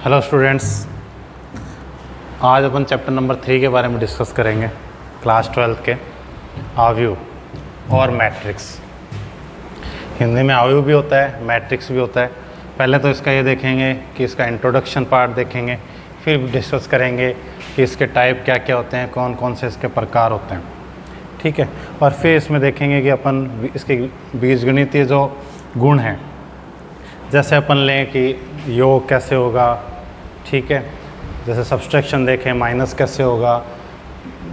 Hello students, आज अपन chapter number 3 के बारे में डिस्कस करेंगे। क्लास 12 के आव्यूह और मैट्रिक्स। हिंदी में आव्यूह भी होता है, मैट्रिक्स भी होता है। पहले तो इसका ये देखेंगे कि इसका इंट्रोडक्शन पार्ट देखेंगे, फिर डिस्कस करेंगे कि इसके टाइप क्या क्या होते हैं, कौन कौन से इसके प्रकार होते हैं, ठीक है। और फिर इसमें देखेंगे कि अपन इसके बीजगणितीय जो गुण हैं, जैसे अपन लें कि योग कैसे होगा, ठीक है, जैसे सब्सट्रैक्शन देखें, माइनस कैसे होगा,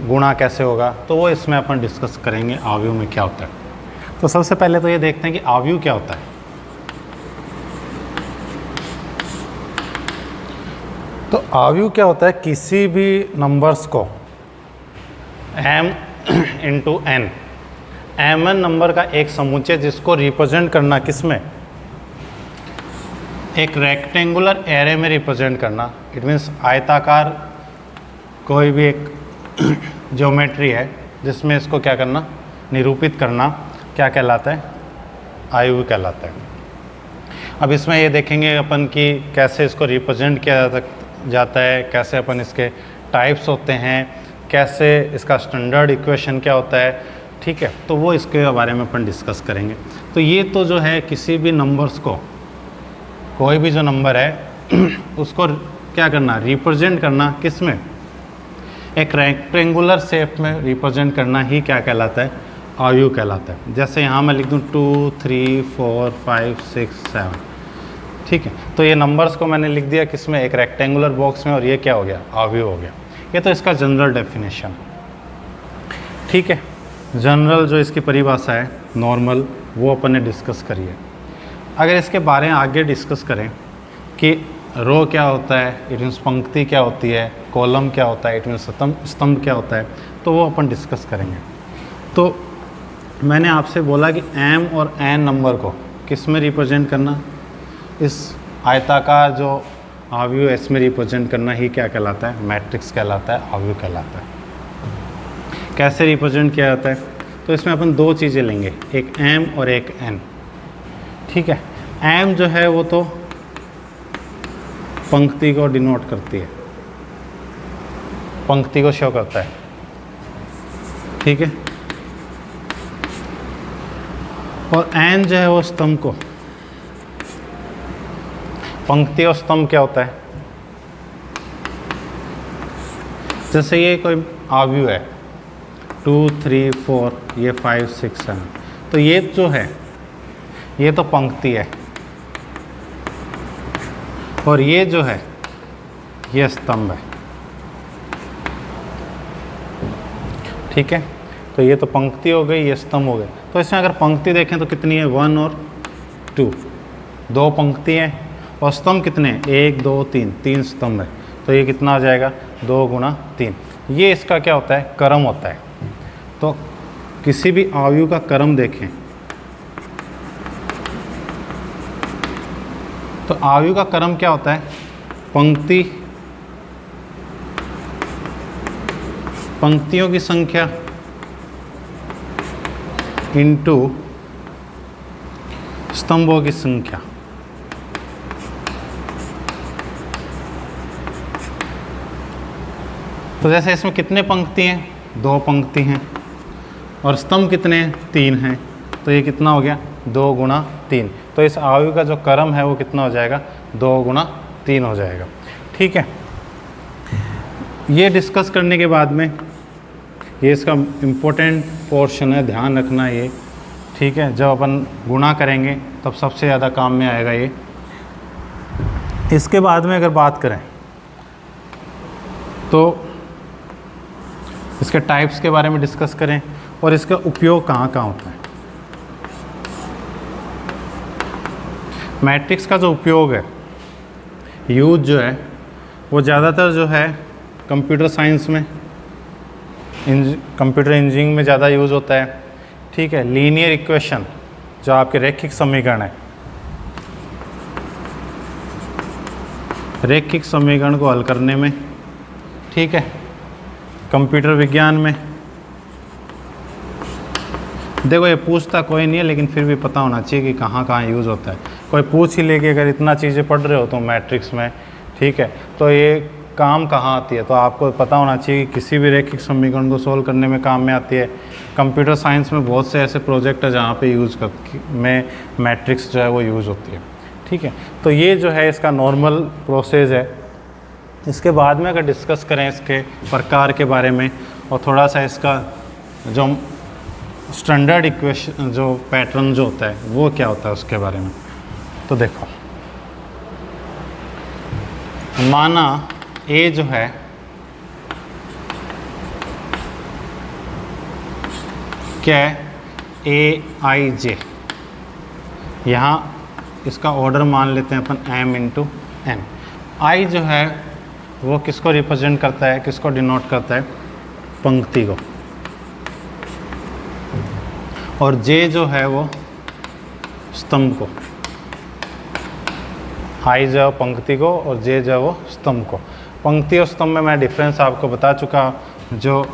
गुणा कैसे होगा, तो वो इसमें अपन डिस्कस करेंगे आव्यूह में क्या होता है। तो सबसे पहले तो ये देखते हैं कि आव्यूह क्या होता है। तो आव्यूह क्या होता है, किसी भी नंबर्स को m into n, mn number का एक समुच्चय जिसको रिप्रेजेंट करना किस में, एक रेक्टेंगुलर एरे में रिप्रेजेंट करना। इट मीन्स आयताकार कोई भी एक ज्योमेट्री है जिसमें इसको क्या करना, निरूपित करना, क्या कहलाता है, आव्यूह कहलाता है। अब इसमें ये देखेंगे अपन कि कैसे इसको रिप्रेजेंट किया जाता है, कैसे अपन इसके टाइप्स होते हैं, कैसे इसका स्टैंडर्ड इक्वेशन क्या होता है, ठीक है। तो वो इसके बारे में अपन डिस्कस करेंगे। तो ये तो जो है किसी भी नंबर्स को, कोई भी जो नंबर है उसको क्या करना, रिप्रेजेंट करना किस में, एक रेक्टेंगुलर शेप में रिप्रेजेंट करना ही क्या कहलाता है, आव्यूह कहलाता है। जैसे यहाँ मैं लिख दूँ 2, 3, 4, 5, 6, 7, ठीक है। तो ये नंबर्स को मैंने लिख दिया किस में, एक रेक्टेंगुलर बॉक्स में, और ये क्या हो गया, आव्यूह हो गया। ये तो इसका जनरल डेफिनेशन, ठीक है। जनरल जो इसकी परिभाषा है, नॉर्मल, वो अपन ने डिस्कस करी है। अगर इसके बारे में आगे डिस्कस करें कि रो क्या होता है, इट मीन्स पंक्ति क्या होती है, कॉलम क्या होता है, इट मीन्स स्तंभ क्या होता है, तो वो अपन डिस्कस करेंगे। तो मैंने आपसे बोला कि m और n नंबर को किस में रिप्रेजेंट करना, इस आयताकार जो आव्यूह इसमें रिप्रेजेंट करना ही क्या कहलाता है, मैट्रिक्स कहलाता है, आव्यूह कहलाता है। कैसे रिप्रेजेंट किया जाता है, तो इसमें अपन दो चीज़ें लेंगे, एक m और एक n, ठीक है। m जो है वो तो पंक्ति को डिनोट करती है, पंक्ति को शो करता है, ठीक है। और n जो है वो स्तंभ को, पंक्ति और स्तंभ क्या होता है, जैसे ये कोई आव्यूह है 2, 3, 4, ये 5, 6, 7, तो ये जो है ये तो पंक्ति है, और ये जो है ये स्तंभ है, ठीक है। तो ये तो पंक्ति हो गई, ये स्तंभ हो गए। तो इसमें अगर पंक्ति देखें तो कितनी है, 1 और 2, दो पंक्ति हैं, और स्तंभ कितने हैं, 1, 2, 3, 3 स्तंभ है। तो ये कितना हो जाएगा, 2 गुणा 3। ये इसका क्या होता है, क्रम होता है। तो किसी भी आव्यूह का क्रम देखें, तो आव्यूह का क्रम क्या होता है, पंक्ति, पंक्तियों की संख्या इनटू स्तंभों की संख्या। तो जैसे इसमें कितने पंक्ति हैं, 2 पंक्ति हैं, और स्तंभ कितने हैं, 3 हैं। तो ये कितना हो गया, 2 गुणा 3। तो इस आव्यूह का जो क्रम है वो कितना हो जाएगा, 2 गुणा 3 हो जाएगा, ठीक है। ये डिस्कस करने के बाद में, ये इसका इम्पोर्टेंट पोर्शन है, ध्यान रखना ये, ठीक है। जब अपन गुणा करेंगे तब सबसे ज़्यादा काम में आएगा ये। इसके बाद में अगर बात करें तो इसके टाइप्स के बारे में डिस्कस करें, और इसका उपयोग कहाँ कहाँ होता है। मैट्रिक्स का जो उपयोग है, यूज जो है, वो ज़्यादातर जो है कंप्यूटर साइंस में, कंप्यूटर इंजीनियरिंग में ज़्यादा यूज़ होता है, ठीक है। लीनियर इक्वेशन, जो आपके रैखिक समीकरण है, रैखिक समीकरण को हल करने में, ठीक है। कंप्यूटर विज्ञान में देखो, ये पूछता कोई नहीं है, लेकिन फिर भी पता होना चाहिए कि कहाँ कहाँ यूज़ होता है। कोई पूछ ही ले कि अगर इतना चीज़ें पढ़ रहे हो तो मैट्रिक्स में, ठीक है। तो ये काम कहाँ आती है, तो आपको पता होना चाहिए कि किसी भी रैखिक समीकरण को सोल्व करने में काम में आती है। कंप्यूटर साइंस में बहुत से ऐसे प्रोजेक्ट है जहाँ पे यूज़ कर में मैट्रिक्स जो है वो यूज़ होती है। ठीक है, तो ये जो है इसका नॉर्मल प्रोसेस है। इसके बाद में अगर डिस्कस करें इसके प्रकार के बारे में और थोड़ा सा इसका जो स्टैंडर्ड इक्वेशन जो पैटर्न जो होता है वो क्या होता है उसके बारे में, तो देखो माना ए जो है क्या है, ए आई जे, यहाँ इसका ऑर्डर मान लेते हैं अपन m इंटू एन। आई जो है वो किसको रिप्रेजेंट करता है, किसको डिनोट करता है, पंक्ति को, और जे जो है वो स्तंभ को। आई जो है पंक्ति को और जे जो है वो स्तंभ को। पंक्ति और स्तंभ में मैं डिफरेंस आपको बता चुका। जो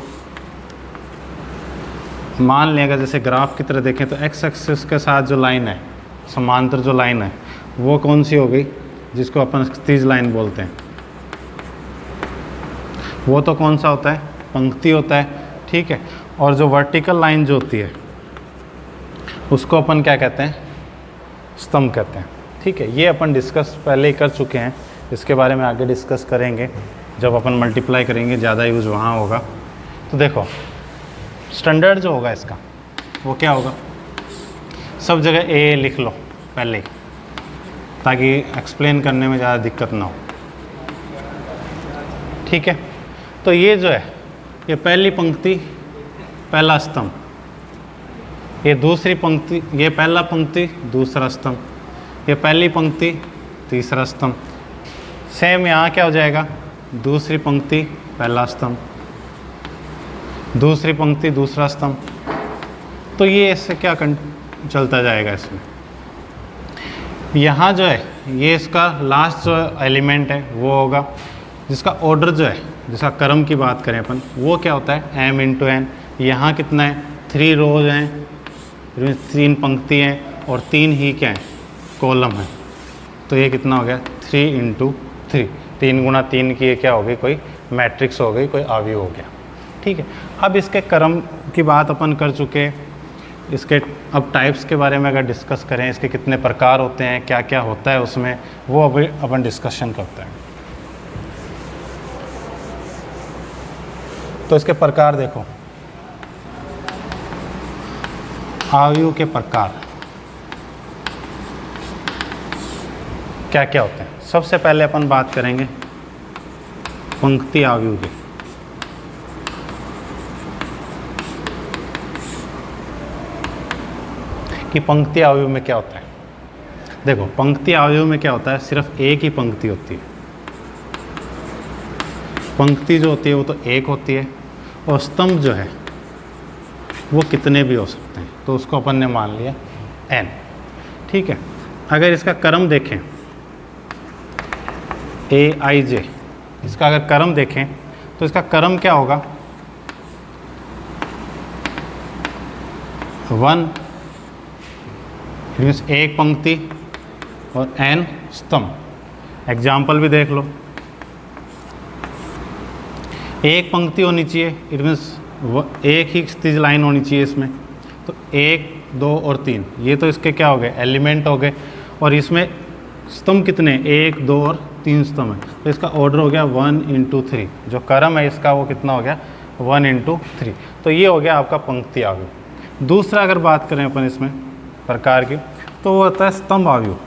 मान लें अगर जैसे ग्राफ की तरह देखें तो एक्स एक्सिस के साथ जो लाइन है, समांतर जो लाइन है, वो कौन सी हो गई, जिसको अपन क्षैतिज लाइन बोलते हैं, वो तो कौन सा होता है, पंक्ति होता है। ठीक है, और जो वर्टिकल लाइन जो होती है उसको अपन क्या कहते हैं, स्तंभ कहते हैं। ठीक है, ये अपन डिस्कस पहले ही कर चुके हैं, इसके बारे में आगे डिस्कस करेंगे जब अपन मल्टीप्लाई करेंगे, ज़्यादा यूज़ वहाँ होगा। तो देखो स्टैंडर्ड जो होगा इसका वो क्या होगा, सब जगह ए लिख लो पहले ही, ताकि एक्सप्लेन करने में ज़्यादा दिक्कत ना हो। ठीक है, तो ये जो है ये पहली पंक्ति पहला स्तंभ, ये दूसरी पंक्ति, ये पहला पंक्ति दूसरा स्तंभ, ये पहली पंक्ति तीसरा स्तंभ। सेम यहाँ क्या हो जाएगा, दूसरी पंक्ति पहला स्तंभ, दूसरी पंक्ति दूसरा स्तंभ। तो ये इससे क्या चलता जाएगा इसमें। यहाँ जो है ये इसका लास्ट जो एलिमेंट है वो होगा, जिसका ऑर्डर जो है, जिसका क्रम की बात करें अपन, वो क्या होता है m इंटू एन। यहाँ कितना है, 3 रोज हैं, 3 पंक्ति हैं और 3 ही क्या हैं, कॉलम है। तो ये कितना हो गया, 3 इंटू 3, 3 गुणा 3 की ये क्या हो गई, कोई मैट्रिक्स हो गई, कोई आव्यूह हो गया। ठीक है, अब इसके क्रम की बात अपन कर चुके, इसके अब टाइप्स के बारे में अगर डिस्कस करें, इसके कितने प्रकार होते हैं, क्या क्या होता है उसमें, वो अभी अपन डिस्कशन करते हैं। तो इसके प्रकार देखो, आव्यूह के प्रकार क्या क्या होते हैं। सबसे पहले अपन बात करेंगे पंक्ति आव्यूह की। कि पंक्ति आव्यूह में क्या होता है। देखो पंक्ति आव्यूह में क्या होता है, सिर्फ एक ही पंक्ति होती है। पंक्ति जो होती है वो तो एक होती है, और स्तंभ जो है वो कितने भी हो सकते हैं, तो उसको अपन ने मान लिया n। ठीक है, अगर इसका क्रम देखें ए आई जे, इसका अगर क्रम देखें तो इसका क्रम क्या होगा, 1 मीन्स एक पंक्ति और n स्तंभ। एग्जाम्पल भी देख लो, एक पंक्ति होनी चाहिए, इट मीन्स एक ही क्षैतिज लाइन होनी चाहिए इसमें। तो 1, 2 और 3 ये तो इसके क्या हो गए, एलिमेंट हो गए। और इसमें स्तंभ कितने, 1, 2 और 3 स्तंभ है। तो इसका ऑर्डर हो गया 1 इंटू 3, जो क्रम है इसका वो कितना हो गया, 1 इंटू 3। तो ये हो गया आपका पंक्ति आव्यूह। दूसरा अगर बात करें अपन इसमें प्रकार की, तो वो होता है स्तंभ आव्यूह।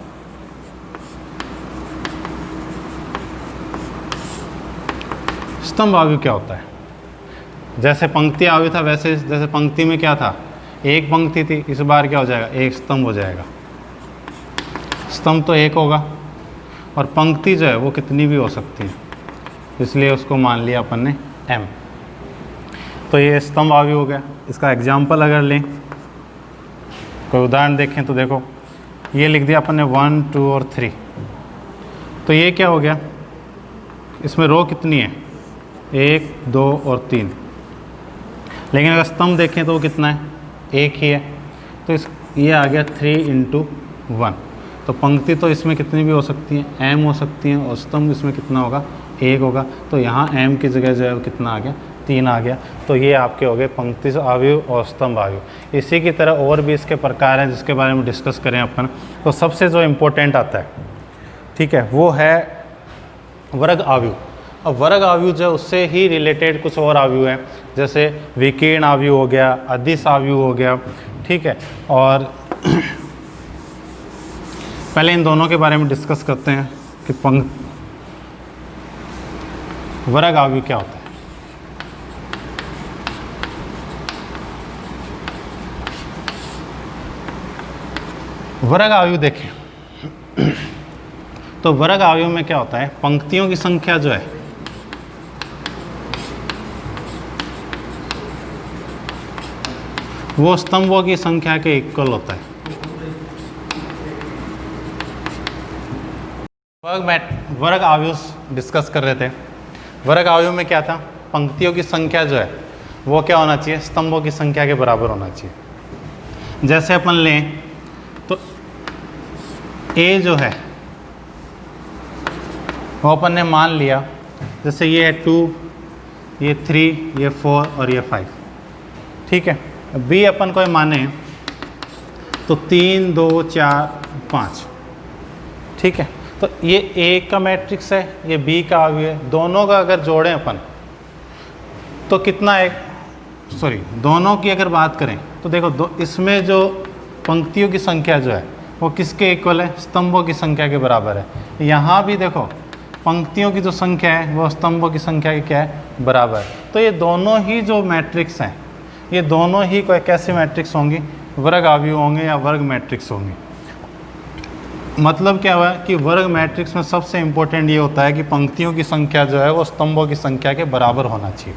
स्तंभ आव्यूह क्या होता है, जैसे पंक्ति आव्यूह था वैसे, जैसे पंक्ति में क्या था, एक पंक्ति थी, इस बार क्या हो जाएगा, एक स्तंभ हो जाएगा। स्तंभ तो एक होगा और पंक्ति जो है वो कितनी भी हो सकती है, इसलिए उसको मान लिया अपन ने m। तो ये स्तंभ आव्यूह हो गया। इसका एग्जाम्पल अगर लें, कोई उदाहरण देखें तो देखो ये लिख दिया अपन ने 1, 2 और 3। तो ये क्या हो गया, इसमें रो कितनी है, 1, 2 और 3। लेकिन अगर स्तंभ देखें तो वो कितना है, एक ही है। तो इस ये आ गया 3 इंटू 1। तो पंक्ति तो इसमें कितनी भी हो सकती है, m हो सकती है, और स्तंभ इसमें कितना होगा, 1 होगा। तो यहाँ m की जगह जो है वो कितना आ गया, 3 आ गया। तो ये आपके हो गए पंक्ति आव्यूह और स्तंभ आव्यूह। इसी की तरह और भी इसके प्रकार हैं जिसके बारे में डिस्कस करें अपन। तो सबसे जो इम्पोर्टेंट आता है, ठीक है, वो है वर्ग आव्यूह। अब वर्ग आव्यूह जो है उससे ही रिलेटेड कुछ और आव्यूह हैं, जैसे विकीर्ण आव्यूह हो गया, अदिश आव्यूह हो गया, ठीक है। और पहले इन दोनों के बारे में डिस्कस करते हैं कि वर्ग आव्यूह क्या होता है। वर्ग आव्यूह देखें तो वर्ग आव्यूह में क्या होता है, पंक्तियों की संख्या जो है वो स्तंभों की संख्या के इक्वल होता है। वर्ग आव्यूह डिस्कस कर रहे थे। वर्ग आव्यूह में क्या था, पंक्तियों की संख्या जो है वो क्या होना चाहिए, स्तंभों की संख्या के बराबर होना चाहिए। जैसे अपन लें तो ए जो है वो अपन ने मान लिया, जैसे ये है 2, ये 3, ये 4 और ये 5, ठीक है। बी अपन को माने तो 3, 2, 4, 5, ठीक है। तो ये ए का मैट्रिक्स है, ये बी का आव्यूह है। दोनों का अगर जोड़ें अपन तो कितना है, सॉरी दोनों की अगर बात करें तो देखो इसमें जो पंक्तियों की संख्या जो है वो किसके इक्वल है, स्तंभों की संख्या के बराबर है। यहाँ भी देखो पंक्तियों की जो संख्या है वो स्तंभों की संख्या के क्या है, बराबर। तो ये दोनों ही जो मैट्रिक्स हैं ये दोनों ही कोई कैसे मैट्रिक्स होंगी, वर्ग आव्यूह होंगे या वर्ग मैट्रिक्स होंगे। मतलब क्या हुआ कि वर्ग मैट्रिक्स में सबसे इम्पोर्टेंट ये होता है कि पंक्तियों की संख्या जो है वो स्तंभों की संख्या के बराबर होना चाहिए,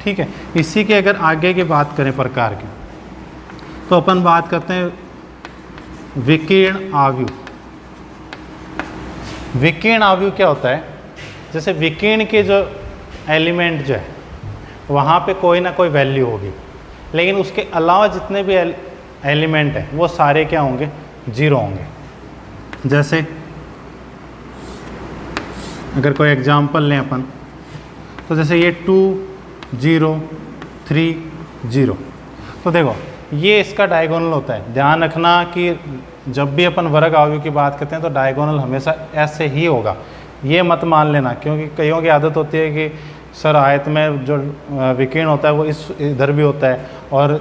ठीक है। इसी के अगर आगे की बात करें प्रकार की, तो अपन बात करते हैं विकीर्ण आव्यूह। विकीर्ण आव्यूह क्या होता है, जैसे विकीर्ण के जो एलिमेंट जो है वहाँ पे कोई ना कोई वैल्यू होगी, लेकिन उसके अलावा जितने भी एलिमेंट हैं वो सारे क्या होंगे, 0 होंगे। जैसे अगर कोई एग्जांपल लें अपन, तो जैसे ये 2, 0, 3, 0, तो देखो ये इसका डायगोनल होता है। ध्यान रखना कि जब भी अपन वर्ग आव्यूह की बात करते हैं तो डायगोनल हमेशा ऐसे ही होगा, ये मत मान लेना, क्योंकि कईयों की आदत होती है कि सर आयत में जो विकीर्ण होता है वो इधर भी होता है और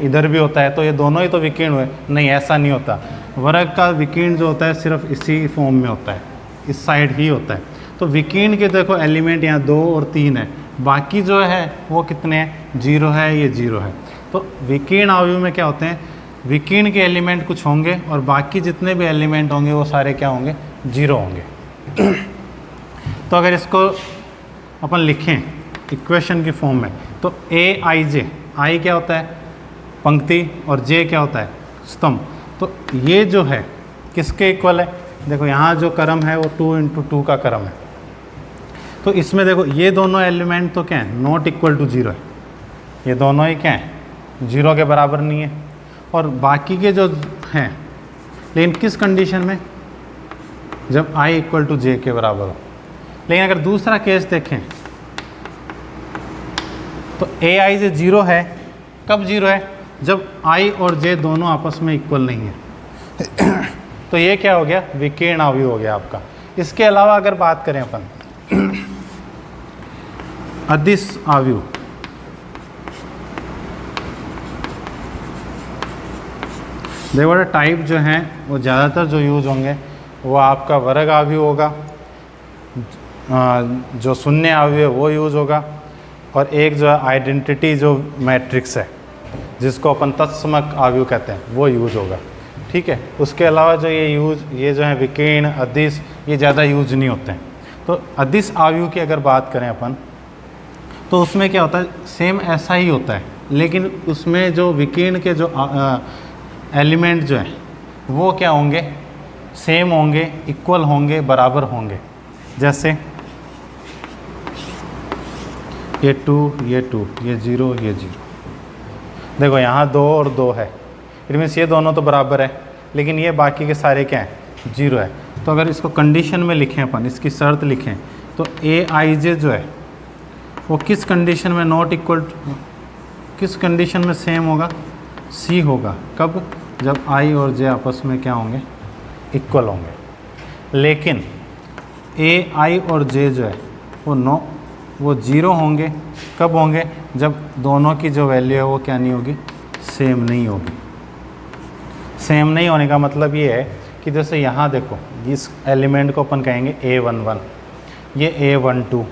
इधर भी होता है, तो ये दोनों ही तो विकीर्ण हुए। नहीं, ऐसा नहीं होता। वर्ग का विकीर्ण जो होता है सिर्फ इसी फॉर्म में होता है, इस साइड ही होता है। तो विकीर्ण के देखो एलिमेंट यहाँ 2 और 3 है, बाकी जो है वो कितने हैं, 0 है, ये 0 है। तो विकीर्ण आव्यूह में क्या होते हैं, विकीर्ण के एलिमेंट कुछ होंगे और बाकी जितने भी एलिमेंट होंगे वो सारे क्या होंगे, 0 होंगे। तो अगर इसको अपन लिखें इक्वेशन की फॉर्म में, तो ए आई जे, आई क्या होता है पंक्ति और जे क्या होता है स्तंभ। तो ये जो है किसके इक्वल है, देखो यहाँ जो क्रम है वो 2 × 2 का क्रम है। तो इसमें देखो ये दोनों एलिमेंट तो क्या है, नॉट इक्वल टू 0 है, ये दोनों ही क्या है, 0 के बराबर नहीं है। और बाकी के जो हैं, लेकिन किस कंडीशन में, जब i = j के बराबर हो। लेकिन अगर दूसरा केस देखें तो aij 0 है, कब 0 है, जब i और j दोनों आपस में इक्वल नहीं है। तो ये क्या हो गया, विकीर्ण आव्यूह हो गया आपका। इसके अलावा अगर बात करें अपन अदिश आव्यूह, देखो टाइप जो हैं वो ज़्यादातर जो यूज होंगे वो आपका वर्ग आव्यूह होगा, जो शून्य आव्यूह है वो यूज होगा, और एक जो है आइडेंटिटी जो मैट्रिक्स है जिसको अपन तत्समक आव्यूह कहते हैं वो यूज होगा, ठीक है। उसके अलावा जो ये जो है विकीर्ण अदिश, ये ज़्यादा यूज नहीं होते हैं। तो अदिश आव्यूह की अगर बात करें अपन, तो उसमें क्या होता है, सेम ऐसा ही होता है, लेकिन उसमें जो विकीर्ण के जो एलिमेंट जो हैं वो क्या होंगे, सेम होंगे, इक्वल होंगे, बराबर होंगे। जैसे ये 2, ये 2, ये 0, ये 0। देखो यहाँ 2 और 2 है, इट मीन्स ये दोनों तो बराबर है, लेकिन ये बाकी के सारे क्या हैं, 0 है। तो अगर इसको कंडीशन में लिखें अपन, इसकी शर्त लिखें, तो Aij जो है वो किस कंडीशन में नॉट इक्वल, किस कंडीशन में सेम होगा, सी होगा। कब, जब i और j आपस में क्या होंगे, इक्वल होंगे। लेकिन ai और j जो है वो 0 होंगे। कब होंगे, जब दोनों की जो वैल्यू है वो क्या नहीं होगी, सेम नहीं होगी। सेम नहीं होने का मतलब ये है कि जैसे यहाँ देखो, इस एलिमेंट को अपन कहेंगे a11, ये a12,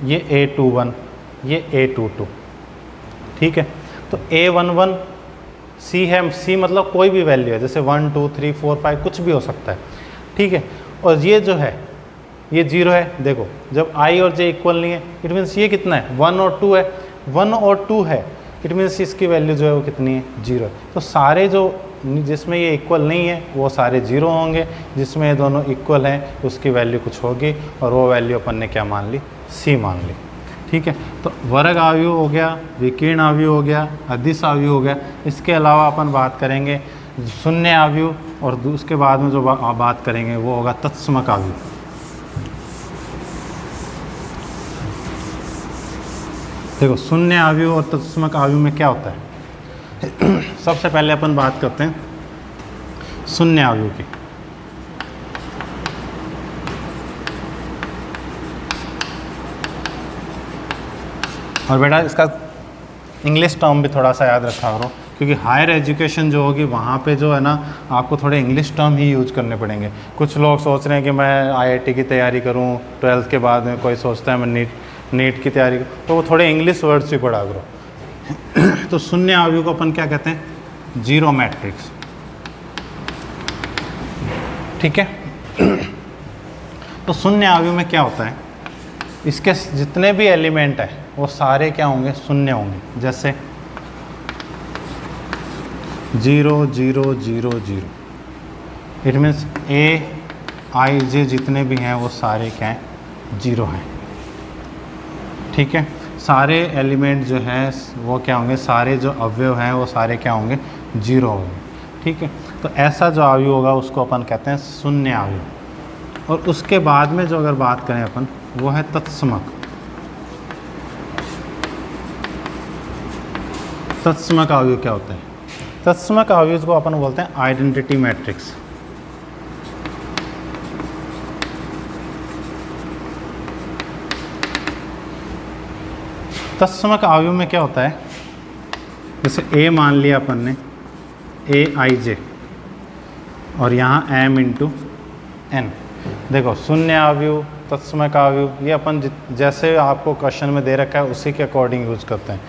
ये a21, ये a22, ठीक है। तो a11 c है, c मतलब कोई भी वैल्यू है, जैसे 1 2 3 4 5 कुछ भी हो सकता है, ठीक है। और ये जो है ये 0 है। देखो जब i और j इक्वल नहीं है, इट मीन्स ये कितना है, 1 और 2 है, 1 और 2 है, इट मीन्स इसकी वैल्यू जो है वो कितनी है, 0 है। तो सारे जो जिसमें ये इक्वल नहीं है वो सारे 0 होंगे, जिसमें ये दोनों इक्वल हैं उसकी वैल्यू कुछ होगी, और वो वैल्यू अपन ने क्या मान ली, c मान ली, ठीक है। तो वर्ग आव्यूह हो गया, विकीर्ण आव्यूह हो गया, अदिश आव्यूह हो गया। इसके अलावा अपन बात करेंगे शून्य आव्यूह, और उसके बाद में जो बात करेंगे वो होगा तत्समक आव्यूह। देखो शून्य आव्यूह और तत्समक आव्यूह में क्या होता है, सबसे पहले अपन बात करते हैं शून्य आव्यूह की। और बेटा इसका इंग्लिश टर्म भी थोड़ा सा याद रखा करो, क्योंकि हायर एजुकेशन जो होगी वहाँ पे जो है ना आपको थोड़े इंग्लिश टर्म ही यूज करने पड़ेंगे। कुछ लोग सोच रहे हैं कि मैं आईआईटी की तैयारी करूँ 12th के बाद में, कोई सोचता है मैं नीट की तैयारी करूँ, तो वो थोड़े इंग्लिश वर्ड्स भी पढ़ा करो। तो शून्य आव्यूह को अपन क्या कहते हैं, जीरो मैट्रिक्स, ठीक है। तो शून्य आव्यूह में क्या होता है, इसके जितने भी एलिमेंट है वो सारे क्या होंगे, शून्य होंगे। जैसे 0 0 0 0, इट मीन्स Aij जितने भी हैं वो सारे क्या हैं, 0 हैं, ठीक है। सारे एलिमेंट जो है वो क्या होंगे, सारे जो अवयव हैं वो सारे क्या होंगे, 0 होंगे, ठीक है। तो ऐसा जो आव्यूह होगा उसको अपन कहते हैं शून्य आव्यूह। और उसके बाद में जो अगर बात करें अपन, वो है तत्समक। तत्समक आव्यूह क्या होता है, तत्समक आव्यूह को अपन बोलते हैं आइडेंटिटी मैट्रिक्स। तत्समक आव्यूह में क्या होता है, जैसे a मान लिया अपन ने, Aij, और यहाँ m इंटू n। देखो शून्य आव्यूह, तत्समक आव्यूह, ये अपन जैसे आपको क्वेश्चन में दे रखा है उसी के अकॉर्डिंग यूज करते हैं।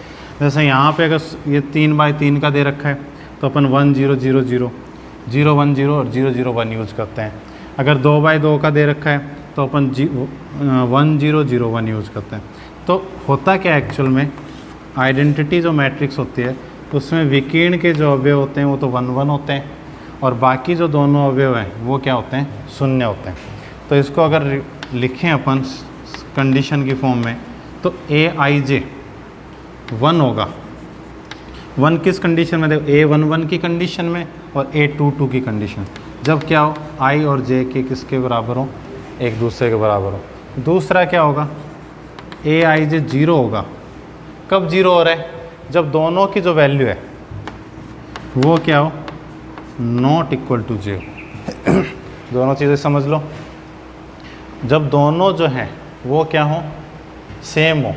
जैसे यहाँ पे अगर ये 3 बाई 3 का दे रखा है तो अपन 1 0 0 0 0 1 0 और 0 0 1 यूज करते हैं। अगर 2 बाई 2 का दे रखा है तो अपन 1 0 0 1 यूज करते हैं। तो होता क्या एक्चुअल में, आइडेंटिटी जो मैट्रिक्स होती है उसमें विकीर्ण के जो अवयव होते हैं वो तो 1 1 होते हैं, और बाकी जो दोनों अवयव हैं वो क्या होते हैं, शून्य होते हैं। तो इसको अगर लिखें अपन कंडीशन की फॉर्म में, तो Aij 1 होगा। 1 किस कंडीशन में, देखो A11 की कंडीशन में और A22 की कंडीशन, जब क्या हो, i और j के किसके बराबर हो, एक दूसरे के बराबर हो। दूसरा क्या होगा, Aij 0 होगा। कब 0 हो रहा है, जब दोनों की जो वैल्यू है वो क्या हो, नॉट इक्वल टू 0। दोनों चीज़ें समझ लो, जब दोनों जो हैं वो क्या हो, सेम हो,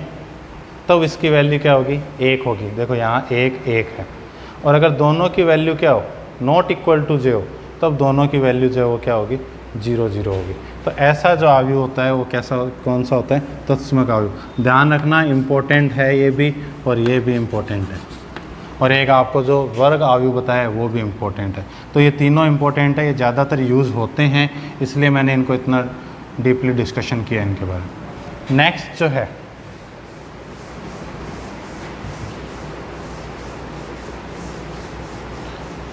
तब इसकी वैल्यू क्या होगी, 1 होगी। देखो यहाँ 1 1 है। और अगर दोनों की वैल्यू क्या हो, नॉट इक्वल टू 0, तब दोनों की वैल्यू जो है वो क्या होगी, 0 0 होगी। तो ऐसा जो आव्यूह होता है वो कैसा, कौन सा होता है, तत्समक आव्यूह। ध्यान रखना, इम्पोर्टेंट है ये भी और ये भी इम्पोर्टेंट है। और एक आपको जो वर्ग आव्यूह बताया है वो भी इम्पोर्टेंट है। तो ये तीनों इम्पोर्टेंट है, ये ज़्यादातर यूज़ होते हैं, इसलिए मैंने इनको इतना डीपली डिस्कशन किया इनके बारे में। नेक्स्ट जो है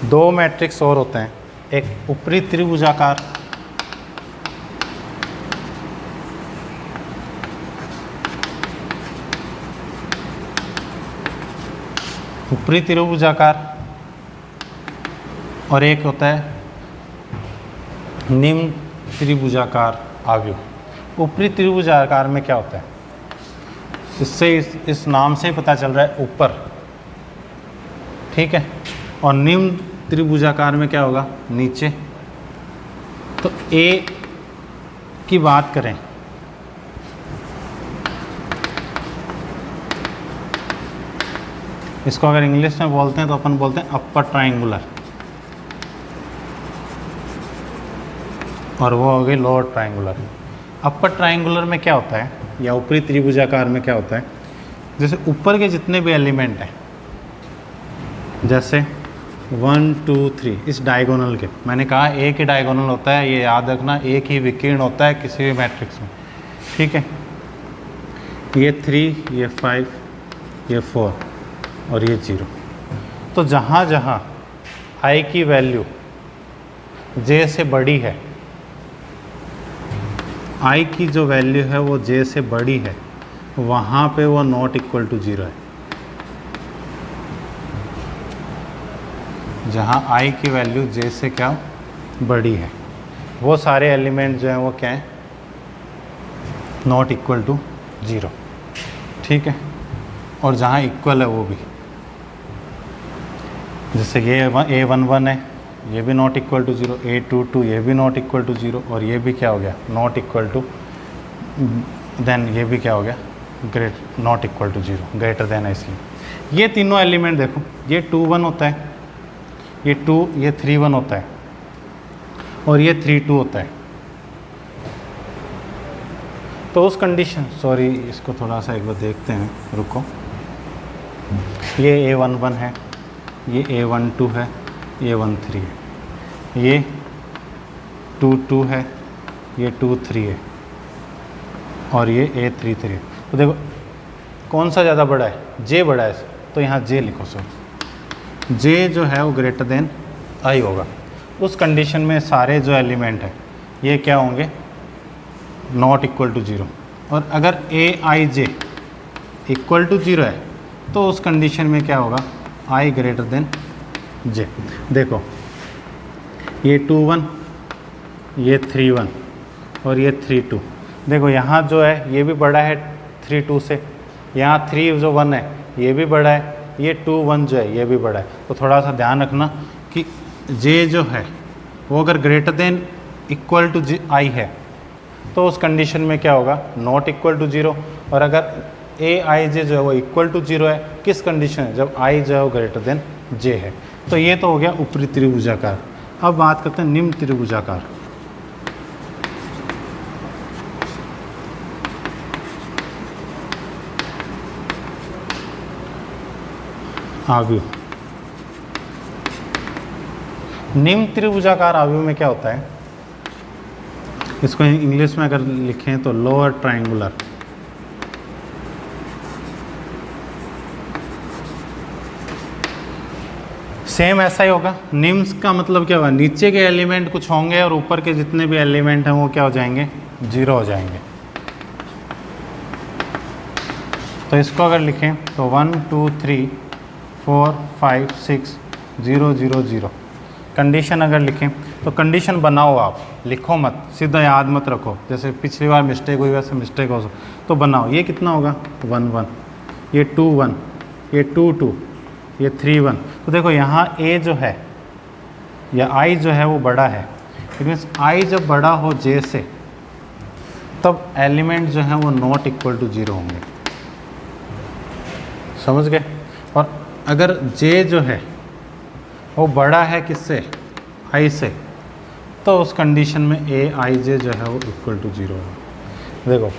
दो मैट्रिक्स और होते हैं, एक ऊपरी त्रिभुजाकार और एक होता है निम्न त्रिभुजाकार आव्यूह। ऊपरी त्रिभुजाकार में क्या होता है, इससे इस नाम से ही पता चल रहा है ऊपर, ठीक है। और निम्न त्रिभुजाकार में क्या होगा, नीचे। तो ए की बात करें, इसको अगर इंग्लिश में बोलते हैं तो अपन बोलते हैं अपर ट्राइंगुलर, और वो हो गई लोअर ट्राइंगुलर। अपर ट्राइंगुलर में क्या होता है, या ऊपरी त्रिभुजाकार में क्या होता है, जैसे ऊपर के जितने भी एलिमेंट हैं, जैसे 1 2 3 इस डायगोनल के, मैंने कहा एक ही डायगोनल होता है, ये याद रखना, एक ही विकीर्ण होता है किसी भी मैट्रिक्स में, ठीक है। ये 3, ये 5, ये 4 और ये 0। तो जहाँ जहाँ i की वैल्यू j से बड़ी है, i की जो वैल्यू है वो j से बड़ी है, वहाँ पे वो नॉट इक्वल टू 0 है। जहाँ i की वैल्यू j से क्या बड़ी है, वो सारे एलिमेंट जो हैं वो क्या है, नॉट इक्वल टू 0, ठीक है। और जहाँ इक्वल है वो भी, जैसे ये A11 है, ये भी नॉट इक्वल टू 0, A22 ये भी नॉट इक्वल टू 0, और ये भी क्या हो गया, नॉट इक्वल टू, देन ये भी क्या हो गया, great not equal to 0, greater than है। इसलिए ये तीनों एलिमेंट देखो, ये 2 1 होता है, ये 3 1 होता है, और ये 3 2 होता है। तो उस कंडीशन, सॉरी इसको थोड़ा सा एक बार देखते हैं, रुको। ये A11 है, ये A12 है, ये 1 3 है, ये 2 2 है, ये 2 3 है, और ये A3 3 है। तो देखो कौन सा ज़्यादा बड़ा है, J बड़ा है, तो यहाँ J लिखो। सो J जो है वो ग्रेटर देन I होगा। उस कंडीशन में सारे जो एलिमेंट हैं ये क्या होंगे, नॉट इक्वल टू 0। और अगर Aij इक्वल टू 0 है तो उस कंडीशन में क्या होगा, I ग्रेटर देन J। देखो ये 2 1, ये 3 1 और ये 3 2। देखो यहाँ जो है ये भी बड़ा है 3 2 से, यहाँ 3 जो 1 है ये भी बड़ा है, ये 2 1 जो है ये भी बड़ा है। तो थोड़ा सा ध्यान रखना कि J जो है वो अगर greater than equal to I है तो उस कंडीशन में क्या होगा, नॉट इक्वल टू 0। और अगर Aij जो है वो इक्वल टू 0 है, किस कंडीशन है, जब I जो है वो ग्रेटर देन J है। तो ये तो हो गया ऊपरी त्रिभुजाकार। अब बात करते हैं निम्न त्रिभुजाकार। आव्यूह। निम्न त्रिभुजाकार आव्यूह में क्या होता है, इसको इंग्लिश में अगर लिखें तो लोअर ट्रायंगुलर। सेम ऐसा ही होगा। निम्न का मतलब क्या होगा, नीचे के एलिमेंट कुछ होंगे और ऊपर के जितने भी एलिमेंट हैं वो क्या हो जाएंगे, 0 हो जाएंगे। तो इसको अगर लिखें तो 1 2 3 4 5 6 0 0 0। कंडीशन अगर लिखें तो कंडीशन बनाओ, आप लिखो मत, सीधा याद मत रखो, जैसे पिछली बार मिस्टेक हुई वैसे मिस्टेक हो तो बनाओ। ये कितना होगा, 1 1, ये 2 1, ये 2 2, ये 3 1। तो देखो यहाँ A जो है या I जो है वो बड़ा है, इट मीन्स I जब बड़ा हो J से तब एलिमेंट जो है वो नॉट इक्वल टू 0 होंगे, समझ गए। और अगर J जो है वो बड़ा है किससे, I से, तो उस कंडीशन में Aij जो है वो इक्वल टू 0 होगा। देखो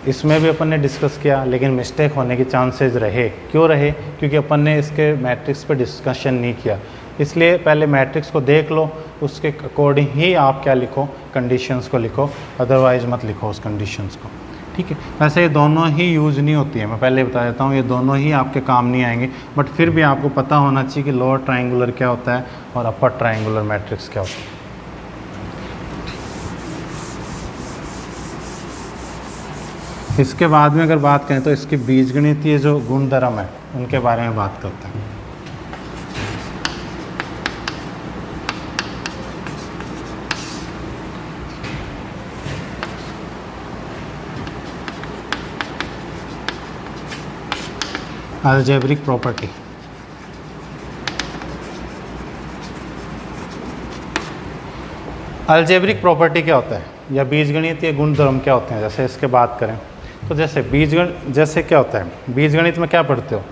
इसमें भी अपन ने डिस्कस किया, लेकिन मिस्टेक होने के चांसेस रहे। क्यों रहे, क्योंकि अपन ने इसके मैट्रिक्स पे डिस्कशन नहीं किया। इसलिए पहले मैट्रिक्स को देख लो, उसके अकॉर्डिंग ही आप क्या लिखो, कंडीशंस को लिखो, अदरवाइज मत लिखो उस कंडीशंस को, ठीक है। वैसे ये दोनों ही यूज़ नहीं होती है, मैं पहले बता देता हूँ, ये दोनों ही आपके काम नहीं आएंगे, बट फिर भी आपको पता होना चाहिए कि लोअर ट्रायंगुलर क्या होता है और अपर ट्रायंगुलर मैट्रिक्स क्या होता है। इसके बाद में अगर बात करें तो इसके बीजगणितीय जो गुणधर्म है उनके बारे में बात करते हैं। Algebraic property. अलजेब्रिक प्रॉपर्टी क्या होता है या बीजगणितीय गुणधर्म क्या होते हैं? जैसे इसके बात करें तो जैसे क्या होता है, बीजगणित में क्या पढ़ते हो?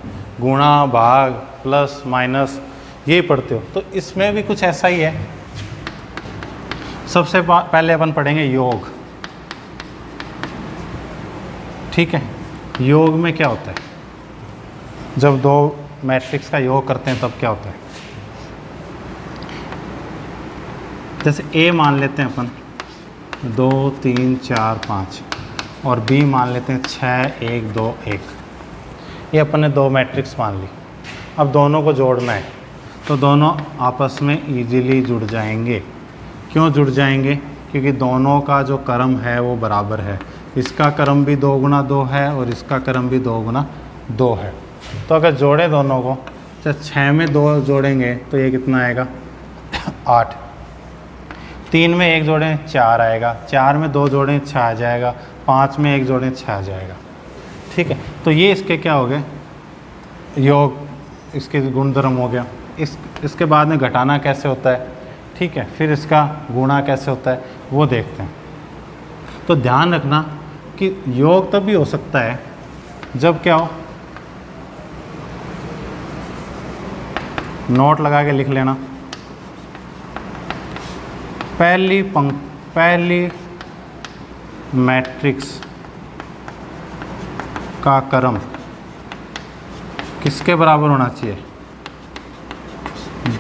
गुणा, भाग, प्लस, माइनस, ये पढ़ते हो। तो इसमें भी कुछ ऐसा ही है। सबसे पहले अपन पढ़ेंगे योग। ठीक है, योग में क्या होता है? जब दो मैट्रिक्स का योग करते हैं तब क्या होता है? जैसे A मान लेते हैं अपन 2 3 4 5 और B मान लेते हैं 6 1 2 1। ये अपन ने दो मैट्रिक्स मान ली। अब दोनों को जोड़ना है तो दोनों आपस में इजीली जुड़ जाएंगे। क्यों जुड़ जाएंगे? क्योंकि दोनों का जो क्रम है वो बराबर है। इसका क्रम भी 2 गुना 2 है और इसका क्रम भी 2 गुना 2 है। तो अगर जोड़े दोनों को, तो 6 में 2 जोड़ेंगे तो ये कितना आएगा? 8। 3 में 1 जोड़ें 4 आएगा। 4 में 2 जोड़ें 6 आ जाएगा। 5 में 1 जोड़ें 6 आ जाएगा। ठीक है, तो ये इसके क्या हो गए? योग, इसके गुणधर्म हो गया। इसके बाद में घटाना कैसे होता है, ठीक है, फिर इसका गुणा कैसे होता है वो देखते हैं। तो ध्यान रखना कि योग तब भी हो सकता है जब क्या हो, नोट लगा के लिख लेना। पहली मैट्रिक्स का क्रम किसके बराबर होना चाहिए?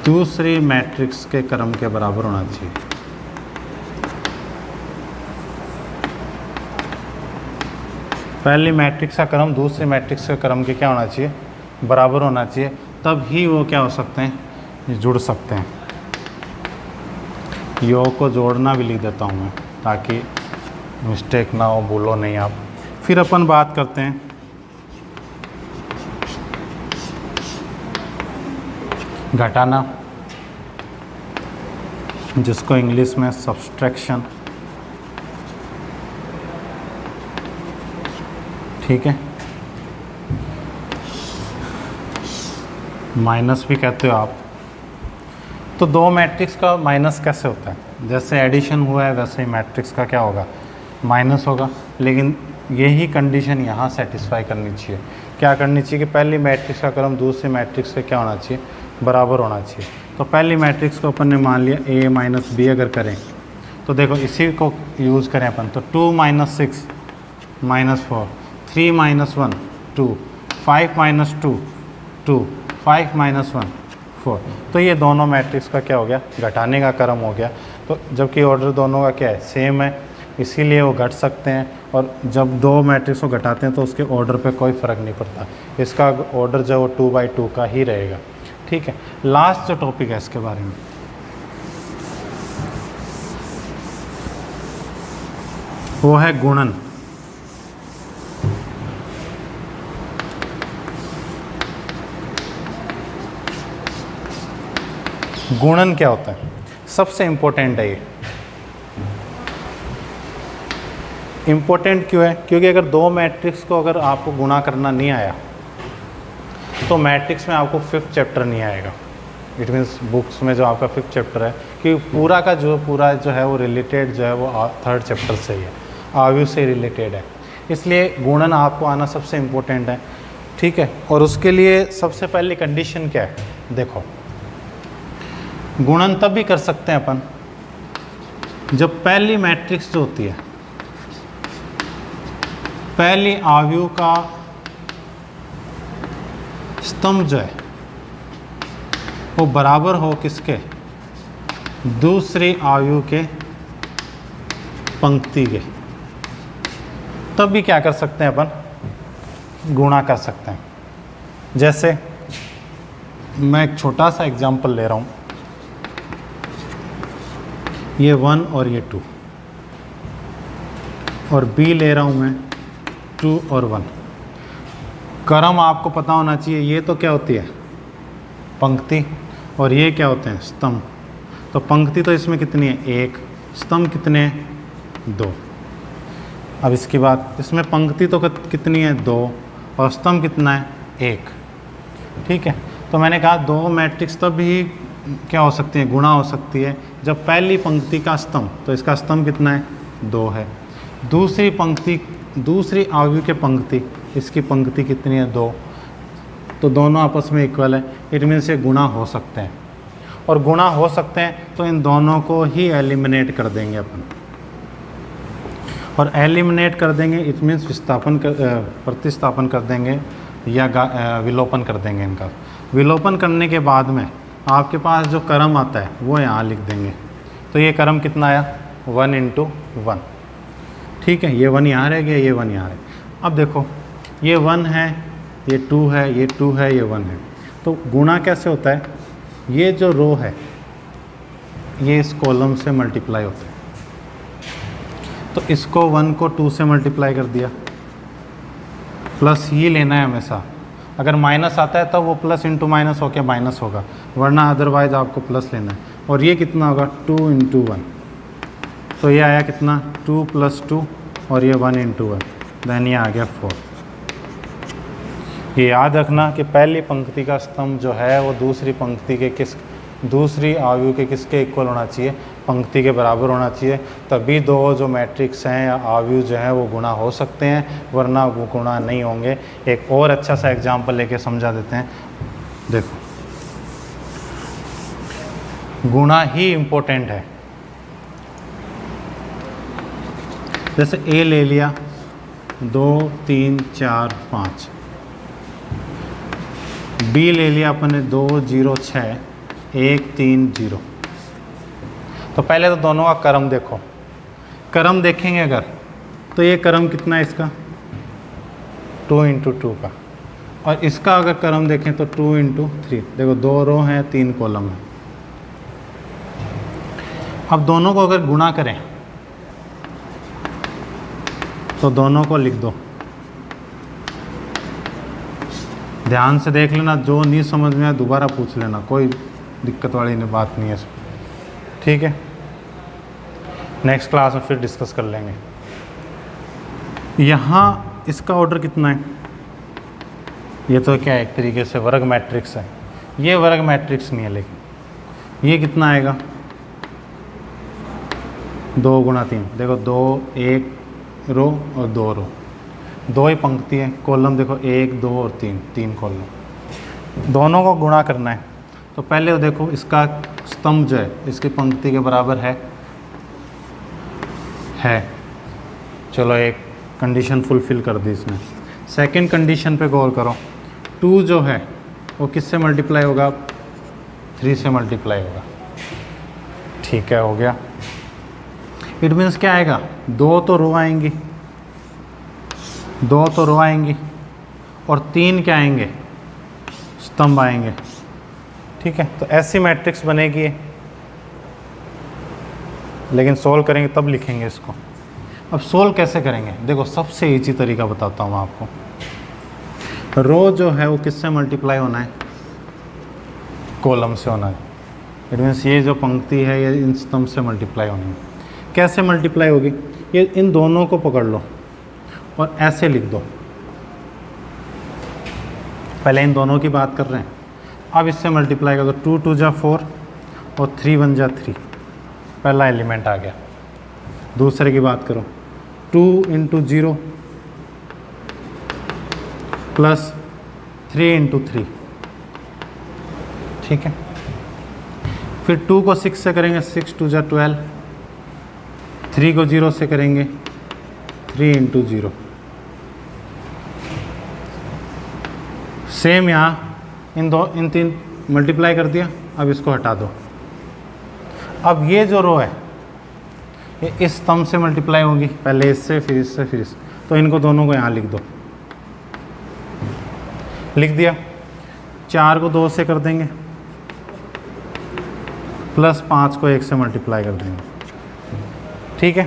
दूसरी मैट्रिक्स के क्रम के बराबर होना चाहिए। पहली मैट्रिक्स का क्रम दूसरी मैट्रिक्स के क्रम के क्या होना चाहिए? बराबर होना चाहिए। तब ही वो क्या हो सकते हैं? जुड़ सकते हैं। योग को जोड़ना भी लिख देता हूँ मैं ताकि मिस्टेक ना हो, भूलो नहीं आप। फिर अपन बात करते हैं घटाना, जिसको इंग्लिश में सब्सट्रैक्शन। ठीक है, माइनस भी कहते हो आप। तो दो मैट्रिक्स का माइनस कैसे होता है? जैसे एडिशन हुआ है वैसे ही मैट्रिक्स का क्या होगा? माइनस होगा। लेकिन यही कंडीशन यहाँ सेटिस्फाई करनी चाहिए। क्या करनी चाहिए कि पहली मैट्रिक्स का क्रम दूसरी मैट्रिक्स से क्या होना चाहिए? बराबर होना चाहिए। तो पहली मैट्रिक्स को अपन ने मान लिया A माइनस B। अगर करें तो देखो इसी को यूज़ करें अपन, तो 2 minus 6 minus 4, 3 minus 1 2, 5 minus 2 2, 5 minus 1 4। तो ये दोनों मैट्रिक्स का क्या हो गया? घटाने का क्रम हो गया। तो जबकि ऑर्डर दोनों का क्या है? सेम है, इसीलिए वो घट सकते हैं। और जब दो मैट्रिक्स को घटाते हैं तो उसके ऑर्डर पे कोई फ़र्क नहीं पड़ता। इसका ऑर्डर जो वो 2/2 का ही रहेगा। ठीक है, लास्ट जो टॉपिक है इसके बारे में, वो है गुणन। गुणन क्या होता है? सबसे इम्पोर्टेंट है ये। इम्पोर्टेंट क्यों है? क्योंकि अगर दो मैट्रिक्स को अगर आपको गुणा करना नहीं आया तो मैट्रिक्स में आपको 5th चैप्टर नहीं आएगा। इट मीन्स बुक्स में जो आपका 5th चैप्टर है, कि पूरा का पूरा जो है वो रिलेटेड जो है वो 3rd चैप्टर से ही है, आयु से रिलेटेड है। इसलिए गुणन आपको आना सबसे इम्पोर्टेंट है। ठीक है, और उसके लिए सबसे पहली कंडीशन क्या है? देखो, गुणन तब भी कर सकते हैं अपन जब पहली मैट्रिक्स जो होती है, पहली आयु का स्तंभ जो है वो बराबर हो किसके? दूसरी आयु के पंक्ति के। तब भी क्या कर सकते हैं अपन? गुणा कर सकते हैं। जैसे मैं एक छोटा सा एग्जांपल ले रहा हूँ, ये 1 और ये 2, और B ले रहा हूँ मैं 2 और 1। क्रम आपको पता होना चाहिए। ये तो क्या होती है? पंक्ति। और ये क्या होते हैं? स्तंभ। तो पंक्ति तो इसमें कितनी है? 1। स्तंभ कितने हैं? 2। अब इसकी बात, इसमें पंक्ति तो कितनी है? 2 और स्तंभ कितना है? 1। ठीक है, तो मैंने कहा दो मैट्रिक्स तभी क्या हो सकती है, गुणा हो सकती है जब पहली पंक्ति का स्तंभ, तो इसका स्तंभ कितना है, 2 है। दूसरी पंक्ति, दूसरी आयु के पंक्ति, इसकी पंक्ति कितनी है, 2, तो दोनों आपस में इक्वल है। इट मीन्स ये गुणा हो सकते हैं, और गुणा हो सकते हैं तो इन दोनों को ही एलिमिनेट कर देंगे अपन, और एलिमिनेट कर देंगे इट मीन्स प्रतिस्थापन कर देंगे या विलोपन कर देंगे इनका। विलोपन करने के बाद में आपके पास जो क्रम आता है वो यहाँ लिख देंगे। तो ये क्रम कितना आया, 1 × 1, ठीक है, ये 1 यहाँ रह गया, ये 1 यहाँ है। अब देखो ये 1 है, ये 2 है, ये 2 है, ये 1 है। तो गुणा कैसे होता है, ये जो रो है ये इस कॉलम से मल्टीप्लाई होता है, तो इसको 1 को 2 से मल्टीप्लाई कर दिया, प्लस ही लेना है हमेशा। अगर माइनस आता है तब वो प्लस इंटू माइनस होकर माइनस होगा, वरना अदरवाइज आपको प्लस लेना है। और ये कितना होगा, 2 × 1, तो ये आया कितना, 2 + 2, और ये 1 × 1, देन ये आ गया 4। ये याद रखना कि पहली पंक्ति का स्तंभ जो है वो दूसरी पंक्ति के दूसरी आयु के किसके इक्वल होना चाहिए, पंक्ति के बराबर होना चाहिए, तभी दो जो मैट्रिक्स हैं या आयु जो है वो गुणा हो सकते हैं, वरना वो गुणा नहीं होंगे। एक और अच्छा सा एग्जांपल लेके समझा देते हैं। देखो गुणा ही इम्पोर्टेंट है। जैसे ए ले लिया, 2 3 4 5, बी ले लिया अपन ने 2 0 6 1 3 0। तो पहले तो दोनों का क्रम देखो, क्रम देखेंगे अगर तो ये क्रम कितना है इसका, 2 × 2 का, और इसका अगर क्रम देखें तो 2 × 3। देखो 2 रो हैं, 3 कॉलम हैं। अब दोनों को अगर गुणा करें तो दोनों को लिख दो, ध्यान से देख लेना, जो नहीं समझ में आए दोबारा पूछ लेना, कोई दिक्कत वाली बात नहीं है इसमें, ठीक है। नेक्स्ट क्लास में फिर डिस्कस कर लेंगे। यहाँ इसका ऑर्डर कितना है, ये तो क्या है, एक तरीके से वर्ग मैट्रिक्स है। ये वर्ग मैट्रिक्स नहीं है, लेकिन ये कितना आएगा, 2 × 3। देखो 2 1 रो और 2 रो, 2 ही पंक्ति है, कॉलम देखो 1 2 और 3 कॉलम, दोनों को गुणा करना है। तो पहले तो देखो इसका स्तंभ जो है इसकी पंक्ति के बराबर है। चलो एक कंडीशन फुलफिल कर दी इसने। सेकंड कंडीशन पे गौर करो, 2 जो है वो किससे मल्टीप्लाई होगा, 3 से मल्टीप्लाई होगा, ठीक है, हो गया। इट मीन्स क्या आएगा, 2 तो रो आएंगी, 2 तो रो आएंगी, और 3 क्या आएंगे, स्तंभ आएंगे, ठीक है। तो ऐसी मैट्रिक्स बनेगी, लेकिन सोल्व करेंगे तब लिखेंगे इसको। अब सोल्व कैसे करेंगे, देखो सबसे ईजी तरीका बताता हूँ आपको। रो जो है वो किससे मल्टीप्लाई होना है, कॉलम से होना है। इट मीन्स ये जो पंक्ति है ये इन स्तंभ से मल्टीप्लाई होनी है। कैसे मल्टीप्लाई होगी, ये इन दोनों को पकड़ लो और ऐसे लिख दो। पहले इन दोनों की बात कर रहे हैं, अब इससे मल्टीप्लाई कर दो, 2 2 जा 4 और 3 1 जा 3, पहला एलिमेंट आ गया। दूसरे की बात करो, 2 × 0 प्लस 3 × 3, ठीक है। फिर 2 को 6 से करेंगे, 6 2 जा 12, 3 को 0 से करेंगे, 3 × 0। सेम यहाँ इन 3 मल्टीप्लाई कर दिया। अब इसको हटा दो। अब ये जो रो है ये इस स्तंभ से मल्टीप्लाई होगी, पहले इससे फिर इससे फिर इससे, तो इनको दोनों को यहाँ लिख दो। लिख दिया। 4 को 2 से कर देंगे, प्लस 5 को 1 से मल्टीप्लाई कर देंगे, ठीक है,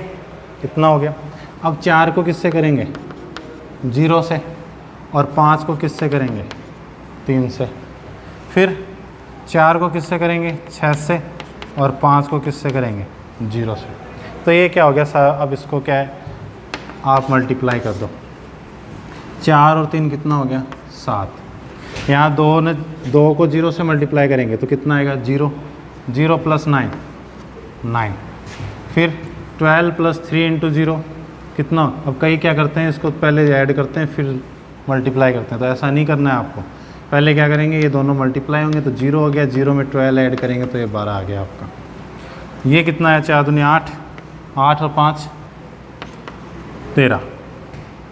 इतना हो गया। अब 4 को किससे करेंगे, 0 से, और 5 को किससे करेंगे, 3 से। फिर 4 को किससे करेंगे, 6 से, और 5 को किससे करेंगे, 0 से। तो ये क्या हो गया, अब इसको क्या है, आप मल्टीप्लाई कर दो। 4 और 3 कितना हो गया, 7। यहाँ 2 को 0 से मल्टीप्लाई करेंगे तो कितना आएगा 0, 0 + 9 9, फिर 12 + 3 × 0 कितना। अब कई क्या करते हैं, इसको पहले ऐड करते हैं फिर मल्टीप्लाई करते हैं, तो ऐसा नहीं करना है आपको। पहले क्या करेंगे, ये दोनों मल्टीप्लाई होंगे तो 0 हो गया, 0 में 12 ऐड करेंगे तो ये 12 आ गया आपका। ये कितना है, 4 दूनी 8, 8 और 5 13,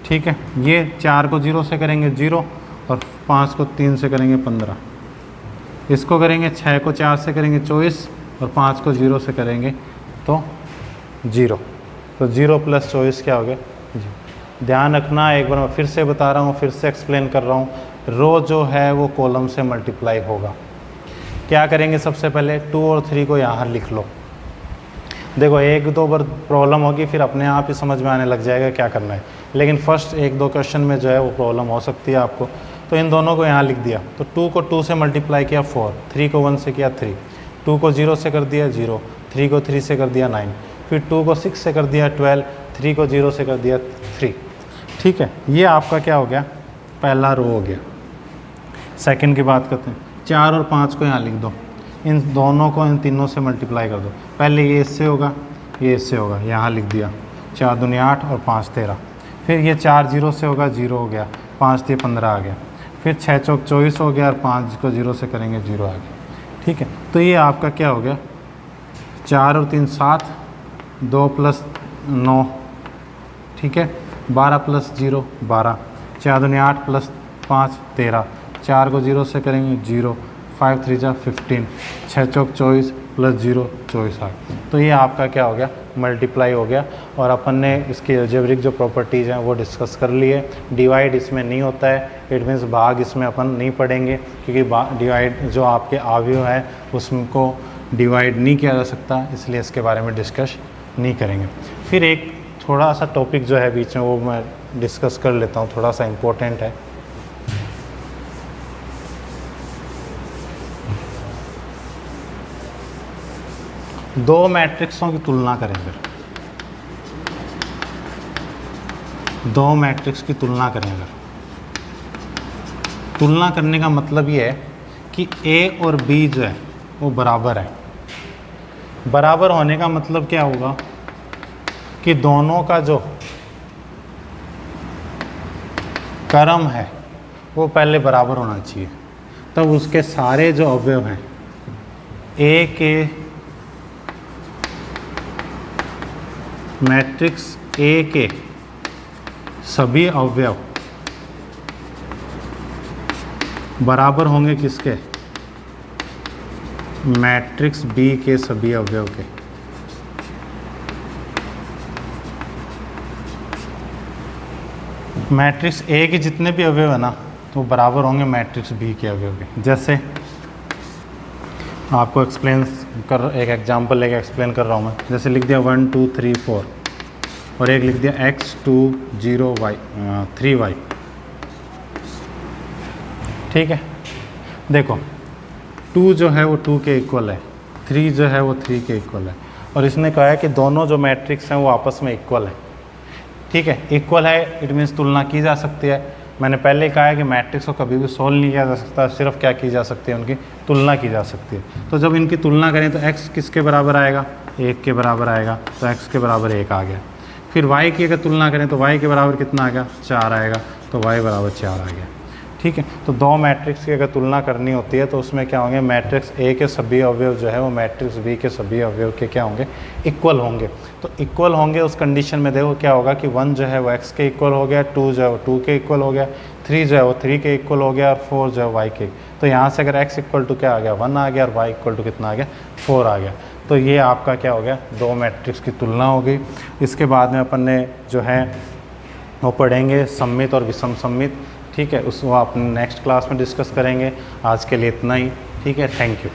ठीक है। ये 4 को 0 से करेंगे 0 और 5 को 3 से करेंगे 15। इसको करेंगे 6 को 4 से करेंगे 24 और 5 को 0 से करेंगे तो 0। तो 0 + 24 क्या हो गया। ध्यान रखना, एक बार मैं फिर से बता रहा हूँ, फिर से एक्सप्लेन कर रहा हूँ, रो जो है वो कॉलम से मल्टीप्लाई होगा। क्या करेंगे, सबसे पहले 2 और 3 को यहाँ लिख लो। देखो 1-2 बार प्रॉब्लम होगी, फिर अपने आप ही समझ में आने लग जाएगा क्या करना है, लेकिन फर्स्ट 1-2 क्वेश्चन में जो है वो प्रॉब्लम हो सकती है आपको। तो इन दोनों को यहाँ लिख दिया, तो 2 को 2 से मल्टीप्लाई किया 4, 3 को 1 से किया 3, 2 को 0 से कर दिया 0, 3 को 3 से कर दिया 9, फिर 2 को 6 से कर दिया 12, 3 को 0 से कर दिया 3, ठीक है। ये आपका क्या हो गया, पहला रो हो गया। सेकंड की बात करते हैं, 4 और 5 को यहाँ लिख दो, इन दोनों को इन तीनों से मल्टीप्लाई कर दो। पहले ये इससे होगा, ये इससे होगा, यहाँ लिख दिया 4 दूनी 8 और 5 13, फिर ये 4 0 से होगा 0 हो गया, 5 3 15 आ गया, फिर 6 चौक 24 हो गया और 5 को 0 से करेंगे 0 आ गया, ठीक है। तो ये आपका क्या हो गया, 4 और 3 7, 2 + 9, ठीक है, 12 + 0 12, 4 दूनी 8 + 5 13, 4 को 0 से करेंगे 0, 5 3 जा 15, 6 चौक 24 + 0 24 आ गया। तो ये आपका क्या हो गया, मल्टीप्लाई हो गया। और अपन ने इसकी अलजेब्रिक जो प्रॉपर्टीज़ हैं वो डिस्कस कर लिए। डिवाइड इसमें नहीं होता है, इट मीन्स भाग इसमें अपन नहीं पढ़ेंगे, क्योंकि डिवाइड जो आपके अवयव है उसको डिवाइड नहीं किया जा सकता, इसलिए इसके बारे में डिस्कस नहीं करेंगे। फिर एक थोड़ा सा टॉपिक जो है बीच में वो मैं डिस्कस कर लेता हूँ, थोड़ा सा इम्पोर्टेंट है। दो मैट्रिक्सों की तुलना करें, फिर दो मैट्रिक्स की तुलना करें अगर, तुलना करने का मतलब ये है कि A और B जो है वो बराबर है। बराबर होने का मतलब क्या होगा कि दोनों का जो क्रम है वो पहले बराबर होना चाहिए, तब उसके सारे जो अवयव हैं A के मैट्रिक्स A के सभी अवयव बराबर होंगे किसके, मैट्रिक्स B के सभी अवयव के। मैट्रिक्स A के जितने भी अवयव है ना वो बराबर होंगे मैट्रिक्स B के अवयव के। जैसे आपको एक्सप्लेन कर, एक एग्जांपल लेके एक्सप्लेन कर रहा हूँ मैं। जैसे लिख दिया 1 2 3 4 और एक लिख दिया x 2 0 y 3y, ठीक है। देखो 2 जो है वो 2 के इक्वल है, 3 जो है वो 3 के इक्वल है, और इसने कहा है कि दोनों जो मैट्रिक्स हैं वो आपस में इक्वल है, ठीक है। इक्वल है इट मीन्स तुलना की जा सकती है। मैंने पहले कहा है कि मैट्रिक्स को कभी भी सोल्व नहीं किया जा सकता, सिर्फ क्या की जा सकती है, उनकी तुलना की जा सकती है। तो जब इनकी तुलना करें तो x किसके बराबर आएगा, 1 के बराबर आएगा, तो x के बराबर 1 आ गया। फिर y की अगर तुलना करें तो y के बराबर कितना आ गया, 4 आएगा, तो y बराबर 4 आ गया, ठीक है। तो दो मैट्रिक्स की अगर तुलना करनी होती है तो उसमें क्या होंगे, मैट्रिक्स A के सभी अवयव जो है वो मैट्रिक्स B के सभी अवयव के क्या होंगे, इक्वल होंगे। तो इक्वल होंगे उस कंडीशन में देखो क्या होगा कि 1 जो है वो x के इक्वल हो गया, 2 जो है वो 2 के इक्वल हो गया, 3 जो है वो 3 के इक्वल हो गया और 4 जो है y के। तो यहाँ से अगर x इक्वल टू क्या आ गया, 1 आ गया, और y इक्वल टू कितना आ गया, 4 आ गया। तो ये आपका क्या हो गया, दो मैट्रिक्स की तुलना हो गई। इसके बाद में अपन ने जो है वो पढ़ेंगे सममित और विषम सममित, ठीक है। उसको आप नेक्स्ट क्लास में डिस्कस करेंगे। आज के लिए इतना ही, ठीक है। Thank you.